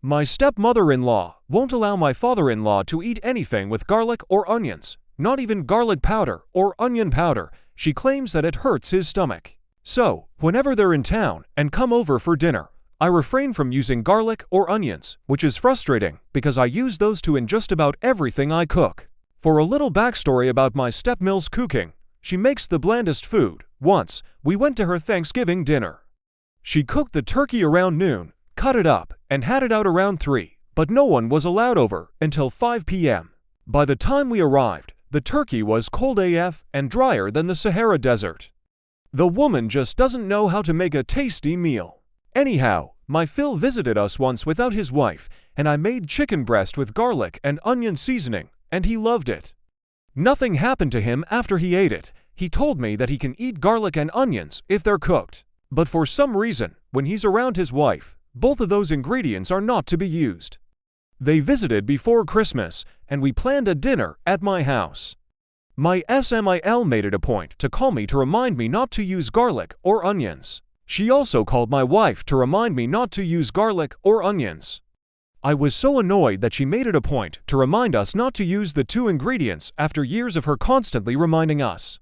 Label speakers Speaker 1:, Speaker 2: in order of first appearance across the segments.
Speaker 1: My stepmother-in-law won't allow my father-in-law to eat anything with garlic or onions, not even garlic powder or onion powder. She claims that it hurts his stomach. So, whenever they're in town and come over for dinner, I refrain from using garlic or onions, which is frustrating because I use those in just about everything I cook. For a little backstory about my stepmill's cooking, she makes the blandest food. Once, we went to her Thanksgiving dinner. She cooked the turkey around noon, cut it up, and had it out around 3, but no one was allowed over until 5 p.m. By the time we arrived, the turkey was cold AF and drier than the Sahara Desert. The woman just doesn't know how to make a tasty meal. Anyhow, my Phil visited us once without his wife, and I made chicken breast with garlic and onion seasoning, and he loved it. Nothing happened to him after he ate it. He told me that he can eat garlic and onions if they're cooked. But for some reason, when he's around his wife, both of those ingredients are not to be used. They visited before Christmas, and we planned a dinner at my house. My SMIL made it a point to call me to remind me not to use garlic or onions. She also called my wife to remind me not to use garlic or onions. I was so annoyed that she made it a point to remind us not to use the 2 ingredients after years of her constantly reminding us.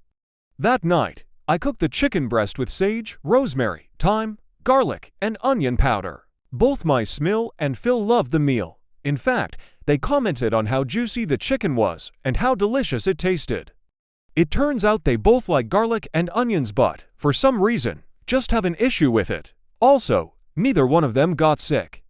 Speaker 1: That night, I cooked the chicken breast with sage, rosemary, thyme, garlic, and onion powder. Both my Smil and Phil loved the meal. In fact, they commented on how juicy the chicken was and how delicious it tasted. It turns out they both like garlic and onions but, for some reason, just have an issue with it. Also, neither one of them got sick.